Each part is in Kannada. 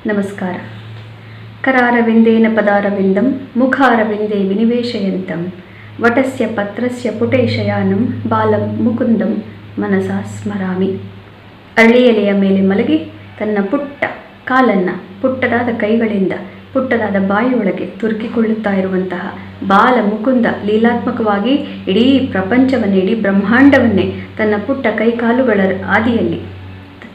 ನಮಸ್ಕಾರ. ಕರಾರವಿಂದೇನ ಪದಾರವಿಂದಂ ಮುಖಾರವಿಂದೇ ವಿನಿವೇಶಯಂತಂ ವಟಸ್ಯ ಪತ್ರಸ್ಯ ಪುಟೇ ಶಯಾನಂ ಬಾಲಂ ಮುಕುಂದಂ ಮನಸಾ ಸ್ಮರಾಮಿ. ಅರಳಿಯಲೆಯ ಮೇಲೆ ಮಲಗಿ ತನ್ನ ಪುಟ್ಟ ಕಾಲನ್ನು ಪುಟ್ಟದಾದ ಕೈಗಳಿಂದ ಪುಟ್ಟದಾದ ಬಾಯಿಯೊಳಗೆ ತುರುಕಿಕೊಳ್ಳುತ್ತಾ ಇರುವಂತಹ ಬಾಲ ಮುಕುಂದ ಲೀಲಾತ್ಮಕವಾಗಿ ಇಡೀ ಪ್ರಪಂಚವನ್ನೇ, ಇಡೀ ಬ್ರಹ್ಮಾಂಡವನ್ನೇ ತನ್ನ ಪುಟ್ಟ ಕೈಕಾಲುಗಳ ಆದಿಯಲ್ಲಿ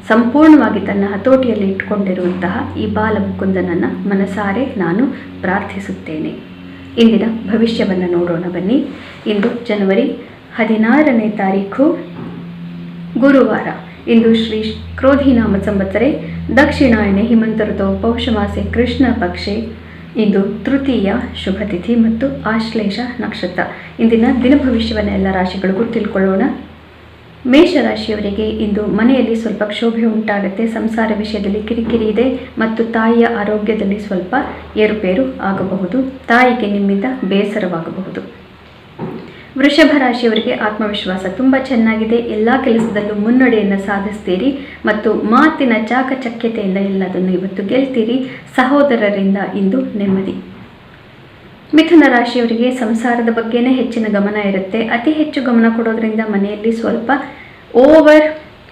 ಸಂಪೂರ್ಣವಾಗಿ ತನ್ನ ಹತೋಟಿಯಲ್ಲಿ ಇಟ್ಟುಕೊಂಡಿರುವಂತಹ ಈ ಬಾಲ ಮುಕುಂದನನ್ನು ಮನಸಾರೆ ನಾನು ಪ್ರಾರ್ಥಿಸುತ್ತೇನೆ. ಇಂದಿನ ಭವಿಷ್ಯವನ್ನು ನೋಡೋಣ ಬನ್ನಿ. ಇಂದು ಜನವರಿ 16ನೇ ತಾರೀಖು ಗುರುವಾರ. ಇಂದು ಶ್ರೀ ಕ್ರೋಧಿನಾಮ ಸಂವತ್ಸರೆ ದಕ್ಷಿಣಾಯನೆ ಹಿಮಂತ ಋತುವು ಪೌಷಮಾಸೆ ಕೃಷ್ಣ ಪಕ್ಷೆ. ಇಂದು ತೃತೀಯ ಶುಭ ತಿಥಿ ಮತ್ತು ಆಶ್ಲೇಷ ನಕ್ಷತ್ರ. ಇಂದಿನ ದಿನ ಭವಿಷ್ಯವನ್ನು ಎಲ್ಲ ರಾಶಿಗಳಿಗೂ ತಿಳ್ಕೊಳ್ಳೋಣ. ಮೇಷರಾಶಿಯವರಿಗೆ ಇಂದು ಮನೆಯಲ್ಲಿ ಸ್ವಲ್ಪ ಕ್ಷೋಭೆ ಉಂಟಾಗುತ್ತೆ. ಸಂಸಾರ ವಿಷಯದಲ್ಲಿ ಕಿರಿಕಿರಿ ಇದೆ ಮತ್ತು ತಾಯಿಯ ಆರೋಗ್ಯದಲ್ಲಿ ಸ್ವಲ್ಪ ಏರುಪೇರು ಆಗಬಹುದು. ತಾಯಿಗೆ ನಿಮ್ಮಿಂದ ಬೇಸರವಾಗಬಹುದು. ವೃಷಭ ರಾಶಿಯವರಿಗೆ ಆತ್ಮವಿಶ್ವಾಸ ತುಂಬ ಚೆನ್ನಾಗಿದೆ. ಎಲ್ಲ ಕೆಲಸದಲ್ಲೂ ಮುನ್ನಡೆಯನ್ನು ಸಾಧಿಸ್ತೀರಿ ಮತ್ತು ಮಾತಿನ ಚಾಕಚಕ್ಯತೆಯಿಂದ ಎಲ್ಲದನ್ನು ಇವತ್ತು ಗೆಲ್ತೀರಿ. ಸಹೋದರರಿಂದ ಇಂದು ನೆಮ್ಮದಿ. ಮಿಥುನ ರಾಶಿಯವರಿಗೆ ಸಂಸಾರದ ಬಗ್ಗೆನೇ ಹೆಚ್ಚಿನ ಗಮನ ಇರುತ್ತೆ. ಅತಿ ಹೆಚ್ಚು ಗಮನ ಕೊಡೋದ್ರಿಂದ ಮನೆಯಲ್ಲಿ ಸ್ವಲ್ಪ ಓವರ್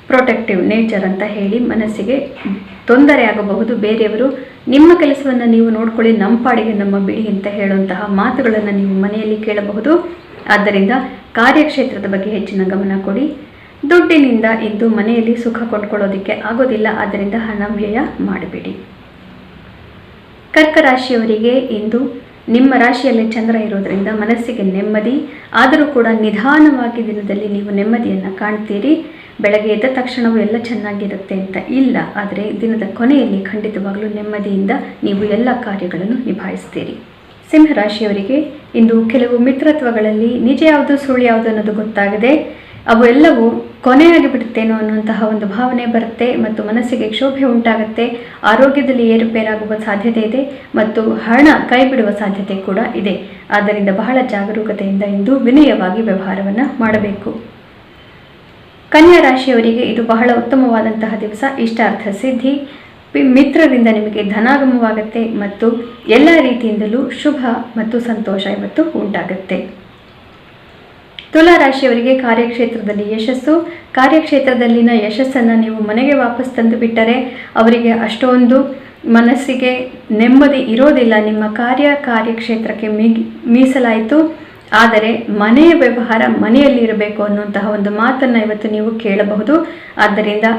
ಪ್ರೊಟೆಕ್ಟಿವ್ ನೇಚರ್ ಅಂತ ಹೇಳಿ ಮನಸ್ಸಿಗೆ ತೊಂದರೆ ಆಗಬಹುದು. ಬೇರೆಯವರು ನಿಮ್ಮ ಕೆಲಸವನ್ನು ನೀವು ನೋಡ್ಕೊಳ್ಳಿ, ನಮ್ಮ ಪಾಡಿಗೆ ನಮ್ಮ ಬಿಡಿ ಅಂತ ಹೇಳುವಂತಹ ಮಾತುಗಳನ್ನು ನೀವು ಮನೆಯಲ್ಲಿ ಕೇಳಬಹುದು. ಆದ್ದರಿಂದ ಕಾರ್ಯಕ್ಷೇತ್ರದ ಬಗ್ಗೆ ಹೆಚ್ಚಿನ ಗಮನ ಕೊಡಿ. ದುಡ್ಡಿನಿಂದ ಇಂದು ಮನೆಯಲ್ಲಿ ಸುಖ ಕೊಂಡ್ಕೊಳ್ಳೋದಕ್ಕೆ ಆಗೋದಿಲ್ಲ, ಆದ್ದರಿಂದ ಹಣ ವ್ಯಯ ಮಾಡಬೇಡಿ. ಕರ್ಕ ರಾಶಿಯವರಿಗೆ ಇಂದು ನಿಮ್ಮ ರಾಶಿಯಲ್ಲಿ ಚಂದ್ರ ಇರೋದರಿಂದ ಮನಸ್ಸಿಗೆ ನೆಮ್ಮದಿ. ಆದರೂ ಕೂಡ ನಿಧಾನವಾಗಿ ದಿನದಲ್ಲಿ ನೀವು ನೆಮ್ಮದಿಯನ್ನು ಕಾಣ್ತೀರಿ. ಬೆಳಗ್ಗೆ ಎದ್ದ ತಕ್ಷಣವೂ ಎಲ್ಲ ಚೆನ್ನಾಗಿರುತ್ತೆ ಅಂತ ಇಲ್ಲ, ಆದರೆ ದಿನದ ಕೊನೆಯಲ್ಲಿ ಖಂಡಿತವಾಗಲೂ ನೆಮ್ಮದಿಯಿಂದ ನೀವು ಎಲ್ಲ ಕಾರ್ಯಗಳನ್ನು ನಿಭಾಯಿಸ್ತೀರಿ. ಸಿಂಹರಾಶಿಯವರಿಗೆ ಇಂದು ಕೆಲವು ಮಿತ್ರತ್ವಗಳಲ್ಲಿ ನಿಜ ಯಾವುದು ಸುಳ್ಳು ಯಾವುದು ಅನ್ನೋದು ಗೊತ್ತಾಗದೆ ಅವು ಎಲ್ಲವೂ ಕೊನೆಯಾಗಿ ಬಿಡುತ್ತೇನೋ ಅನ್ನುವಂತಹ ಒಂದು ಭಾವನೆ ಬರುತ್ತೆ ಮತ್ತು ಮನಸ್ಸಿಗೆ ಕ್ಷೋಭೆ ಉಂಟಾಗುತ್ತೆ. ಆರೋಗ್ಯದಲ್ಲಿ ಏರುಪೇರಾಗುವ ಸಾಧ್ಯತೆ ಇದೆ ಮತ್ತು ಹಣ ಕೈ ಬಿಡುವ ಸಾಧ್ಯತೆ ಕೂಡ ಇದೆ. ಆದ್ದರಿಂದ ಬಹಳ ಜಾಗರೂಕತೆಯಿಂದ ಇಂದು ವಿನಯವಾಗಿ ವ್ಯವಹಾರವನ್ನು ಮಾಡಬೇಕು. ಕನ್ಯಾ ರಾಶಿಯವರಿಗೆ ಇದು ಬಹಳ ಉತ್ತಮವಾದಂತಹ ದಿವಸ. ಇಷ್ಟಾರ್ಥ ಸಿದ್ಧಿ. ಮಿತ್ರರಿಂದ ನಿಮಗೆ ಧನಾಗಮವಾಗುತ್ತೆ ಮತ್ತು ಎಲ್ಲ ರೀತಿಯಿಂದಲೂ ಶುಭ ಮತ್ತು ಸಂತೋಷ ಇವತ್ತು ಉಂಟಾಗುತ್ತೆ. ತುಲಾ ರಾಶಿಯವರಿಗೆ ಕಾರ್ಯಕ್ಷೇತ್ರದಲ್ಲಿ ಯಶಸ್ಸು. ಕಾರ್ಯಕ್ಷೇತ್ರದಲ್ಲಿನ ಯಶಸ್ಸನ್ನು ನೀವು ಮನೆಗೆ ವಾಪಸ್ ತಂದು ಬಿಟ್ಟರೆ ಅವರಿಗೆ ಅಷ್ಟೊಂದು ಮನಸ್ಸಿಗೆ ನೆಮ್ಮದಿ ಇರೋದಿಲ್ಲ. ನಿಮ್ಮ ಕಾರ್ಯಕ್ಷೇತ್ರಕ್ಕೆ ಮೀಸಲಾಯಿತು, ಆದರೆ ಮನೆಯ ವ್ಯವಹಾರ ಮನೆಯಲ್ಲಿ ಇರಬೇಕು ಅನ್ನುವಂತಹ ಒಂದು ಮಾತನ್ನು ಇವತ್ತು ನೀವು ಕೇಳಬಹುದು. ಆದ್ದರಿಂದ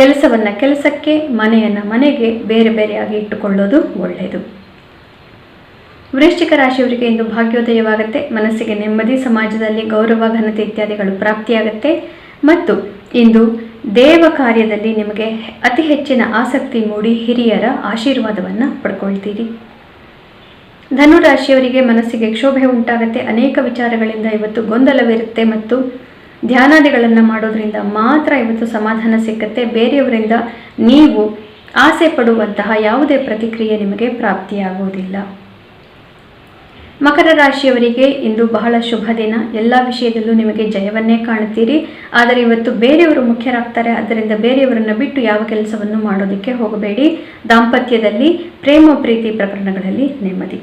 ಕೆಲಸವನ್ನು ಕೆಲಸಕ್ಕೆ, ಮನೆಯನ್ನು ಮನೆಗೆ ಬೇರೆ ಬೇರೆಯಾಗಿ ಇಟ್ಟುಕೊಳ್ಳೋದು ಒಳ್ಳೆಯದು. ವೃಶ್ಚಿಕ ರಾಶಿಯವರಿಗೆ ಇಂದು ಭಾಗ್ಯೋದಯವಾಗುತ್ತೆ. ಮನಸ್ಸಿಗೆ ನೆಮ್ಮದಿ, ಸಮಾಜದಲ್ಲಿ ಗೌರವ, ಘನತೆ ಇತ್ಯಾದಿಗಳು ಪ್ರಾಪ್ತಿಯಾಗುತ್ತೆ ಮತ್ತು ಇಂದು ದೇವ ಕಾರ್ಯದಲ್ಲಿ ನಿಮಗೆ ಅತಿ ಹೆಚ್ಚಿನ ಆಸಕ್ತಿ ಮೂಡಿ ಹಿರಿಯರ ಆಶೀರ್ವಾದವನ್ನು ಪಡ್ಕೊಳ್ತೀರಿ. ಧನುರಾಶಿಯವರಿಗೆ ಮನಸ್ಸಿಗೆ ಕ್ಷೋಭೆ ಉಂಟಾಗುತ್ತೆ. ಅನೇಕ ವಿಚಾರಗಳಿಂದ ಇವತ್ತು ಗೊಂದಲವಿರುತ್ತೆ ಮತ್ತು ಧ್ಯಾನಾದಿಗಳನ್ನು ಮಾಡೋದ್ರಿಂದ ಮಾತ್ರ ಇವತ್ತು ಸಮಾಧಾನ ಸಿಕ್ಕತ್ತೆ. ಬೇರೆಯವರಿಂದ ನೀವು ಆಸೆ ಪಡುವಂತಹ ಯಾವುದೇ ಪ್ರತಿಕ್ರಿಯೆ ನಿಮಗೆ ಪ್ರಾಪ್ತಿಯಾಗುವುದಿಲ್ಲ. ಮಕರ ರಾಶಿಯವರಿಗೆ ಇಂದು ಬಹಳ ಶುಭ ದಿನ. ಎಲ್ಲ ವಿಷಯದಲ್ಲೂ ನಿಮಗೆ ಜಯವನ್ನೇ ಕಾಣುತ್ತೀರಿ. ಆದರೆ ಇವತ್ತು ಬೇರೆಯವರು ಮುಖ್ಯರಾಗ್ತಾರೆ, ಆದ್ದರಿಂದ ಬೇರೆಯವರನ್ನು ಬಿಟ್ಟು ಯಾವ ಕೆಲಸವನ್ನು ಮಾಡೋದಕ್ಕೆ ಹೋಗಬೇಡಿ. ದಾಂಪತ್ಯದಲ್ಲಿ ಪ್ರೇಮ ಪ್ರೀತಿ ಪ್ರಕರಣಗಳಲ್ಲಿ ನೆಮ್ಮದಿ.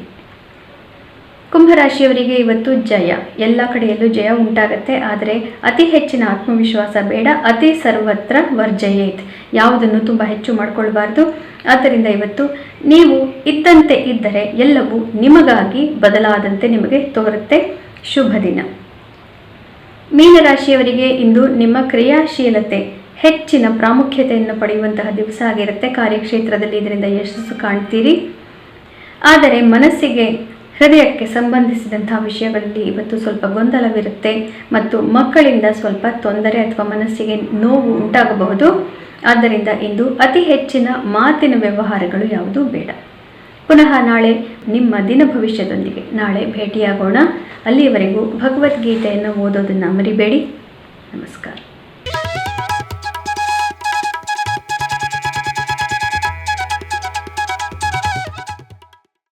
ಕುಂಭರಾಶಿಯವರಿಗೆ ಇವತ್ತು ಜಯ, ಎಲ್ಲ ಕಡೆಯಲ್ಲೂ ಜಯ ಉಂಟಾಗತ್ತೆ. ಆದರೆ ಅತಿ ಹೆಚ್ಚಿನ ಆತ್ಮವಿಶ್ವಾಸ ಬೇಡ. ಅತಿ ಸರ್ವತ್ರ ವರ್ಜಯೇತ್, ಯಾವುದನ್ನು ತುಂಬ ಹೆಚ್ಚು ಮಾಡಿಕೊಳ್ಬಾರ್ದು. ಆದ್ದರಿಂದ ಇವತ್ತು ನೀವು ಇದ್ದಂತೆ ಇದ್ದರೆ ಎಲ್ಲವೂ ನಿಮಗಾಗಿ ಬದಲಾದಂತೆ ನಿಮಗೆ ತೋರುತ್ತೆ. ಶುಭ ದಿನ. ಮೀನರಾಶಿಯವರಿಗೆ ಇಂದು ನಿಮ್ಮ ಕ್ರಿಯಾಶೀಲತೆ ಹೆಚ್ಚಿನ ಪ್ರಾಮುಖ್ಯತೆಯನ್ನು ಪಡೆಯುವಂತಹ ದಿವಸ ಆಗಿರುತ್ತೆ. ಕಾರ್ಯಕ್ಷೇತ್ರದಲ್ಲಿ ಇದರಿಂದ ಯಶಸ್ಸು ಕಾಣ್ತೀರಿ. ಆದರೆ ಮನಸ್ಸಿಗೆ, ಹೃದಯಕ್ಕೆ ಸಂಬಂಧಿಸಿದಂತಹ ವಿಷಯಗಳಲ್ಲಿ ಇವತ್ತು ಸ್ವಲ್ಪ ಗೊಂದಲವಿರುತ್ತೆ ಮತ್ತು ಮಕ್ಕಳಿಂದ ಸ್ವಲ್ಪ ತೊಂದರೆ ಅಥವಾ ಮನಸ್ಸಿಗೆ ನೋವು ಉಂಟಾಗಬಹುದು. ಆದ್ದರಿಂದ ಇಂದು ಅತಿ ಹೆಚ್ಚಿನ ಮಾತಿನ ವ್ಯವಹಾರಗಳು ಯಾವುದೂ ಬೇಡ. ಪುನಃ ನಾಳೆ ನಿಮ್ಮ ದಿನ ಭವಿಷ್ಯದೊಂದಿಗೆ ನಾಳೆ ಭೇಟಿಯಾಗೋಣ. ಅಲ್ಲಿಯವರೆಗೂ ಭಗವದ್ಗೀತೆಯನ್ನು ಓದೋದನ್ನು ಮರಿಬೇಡಿ. ನಮಸ್ಕಾರ.